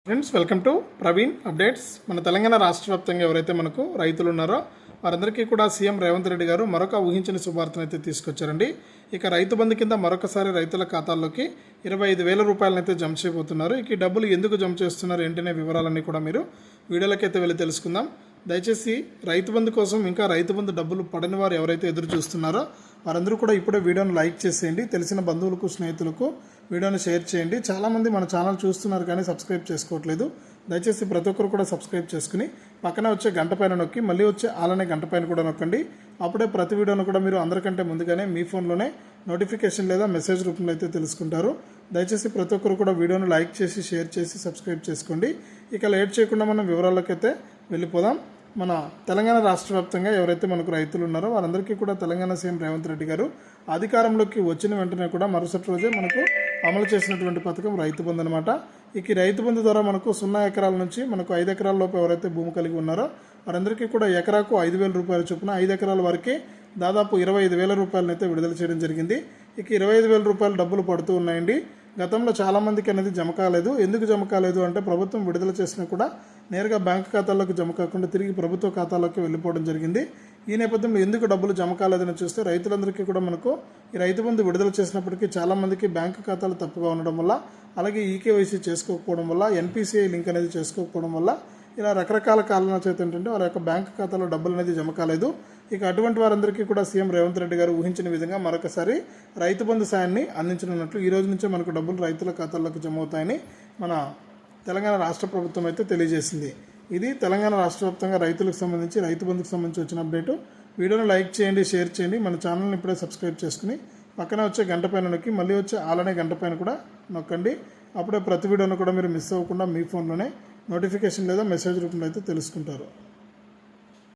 Friends, welcome to Praveen updates. మన తెలంగాణ రాష్ట్ర వ్యాప్తంగా ఎవరైతే మనకు రైతులు ఉన్నారో వారందరికీ కూడా సీఎం రేవంత్ రెడ్డి గారు మరొక ఊహించిన శుభార్తను అయితే తీసుకొచ్చారండి. ఇక రైతు బంధు కింద మరొకసారి రైతుల ఖాతాల్లోకి 25,000 రూపాయలనైతే జమ చేయబోతున్నారు. ఇక ఈ డబ్బులు ఎందుకు జమ చేస్తున్నారు ఏంటనే వివరాలన్నీ కూడా మీరు వీడియోలకైతే వెళ్ళి తెలుసుకుందాం. దయచేసి రైతు బంధు కోసం ఇంకా రైతు బంధు డబ్బులు పడని వారు ఎవరైతే ఎదురు చూస్తున్నారో వారందరూ కూడా ఇప్పుడే వీడియోను లైక్ చేసేయండి. తెలిసిన బంధువులకు స్నేహితులకు వీడియోని షేర్ చేయండి. చాలామంది మన ఛానల్ చూస్తున్నారు కానీ సబ్స్క్రైబ్ చేసుకోవట్లేదు. దయచేసి ప్రతి ఒక్కరు కూడా సబ్స్క్రైబ్ చేసుకుని పక్కన వచ్చే గంట పైన నొక్కి మళ్ళీ వచ్చే ఆలనే గంట పైన కూడా నొక్కండి. అప్పుడే ప్రతి వీడియోను కూడా మీరు అందరికంటే ముందుగానే మీ ఫోన్లోనే నోటిఫికేషన్ లేదా మెసేజ్ రూపంలో అయితే తెలుసుకుంటారు. దయచేసి ప్రతి ఒక్కరు కూడా వీడియోను లైక్ చేసి షేర్ చేసి సబ్స్క్రైబ్ చేసుకోండి. ఇక లేట్ చేయకుండా మనం వివరాల్లోకైతే వెళ్ళిపోదాం. మన తెలంగాణ రాష్ట్ర వ్యాప్తంగా ఎవరైతే మనకు రైతులు ఉన్నారో వారందరికీ కూడా తెలంగాణ సీఎం రేవంత్ రెడ్డి గారు అధికారంలోకి వచ్చిన వెంటనే కూడా మరుసటి రోజే మనకు అమలు చేసినటువంటి పథకం రైతు బంధు అనమాట. ఈ రైతు బంధు ద్వారా మనకు 0 ఎకరాల నుంచి మనకు 5 ఎకరాల లోపు ఎవరైతే భూమి కలిగి ఉన్నారో వారందరికీ కూడా ఎకరాకు 5,000 రూపాయల చొప్పున 5 ఎకరాల వరకే దాదాపు 25,000 రూపాయలను అయితే విడుదల చేయడం జరిగింది. ఇక 25,000 రూపాయలు డబ్బులు పడుతూ ఉన్నాయండి. గతంలో చాలామందికి అనేది జమ కాలేదు. ఎందుకు జమ కాలేదు అంటే ప్రభుత్వం విడుదల చేసినా కూడా నేరుగా బ్యాంకు ఖాతాల్లోకి జమ కాకుండా తిరిగి ప్రభుత్వ ఖాతాలోకి వెళ్ళిపోవడం జరిగింది. ఈ నేపథ్యంలో ఎందుకు డబ్బులు జమ కాలేదని చూస్తే రైతులందరికీ కూడా మనకు ఈ రైతు బంధు విడుదల చేసినప్పటికీ చాలామందికి బ్యాంకు ఖాతాలు తప్పుగా ఉండడం వల్ల, అలాగే ఈకేవైసీ చేసుకోకపోవడం వల్ల, ఎన్పిసిఐ లింక్ అనేది చేసుకోకపోవడం వల్ల ఇలా రకరకాల కారణాల చేత ఏంటంటే వారి యొక్క బ్యాంకు ఖాతాలో డబ్బులు అనేది జమ కాలేదు. ఇక అటువంటి వారందరికీ కూడా సీఎం రేవంత్ రెడ్డి గారు ఊహించిన విధంగా మరొకసారి రైతు బంధు సాయాన్ని అందించనున్నట్లు ఈ రోజు నుంచే మనకు డబ్బులు రైతుల ఖాతాల్లోకి జమ అవుతాయని మన తెలంగాణ రాష్ట్ర ప్రభుత్వం అయితే తెలియజేసింది. ఇది తెలంగాణ రాష్ట్ర వ్యాప్తంగా రైతులకు సంబంధించి రైతు బంధుకు సంబంధించి వచ్చిన అప్డేటు. వీడియోను లైక్ చేయండి, షేర్ చేయండి. మన ఛానల్ని ఇప్పుడే సబ్స్క్రైబ్ చేసుకుని పక్కన వచ్చే గంట పైన నొక్కి మళ్ళీ వచ్చే ఆలనే గంట పైన కూడా నొక్కండి. అప్పుడే ప్రతి వీడియోను కూడా మీరు మిస్ అవ్వకుండా మీ ఫోన్లోనే నోటిఫికేషన్ లేదా మెసేజ్ రూపంలో అయితే తెలుసుకుంటారు.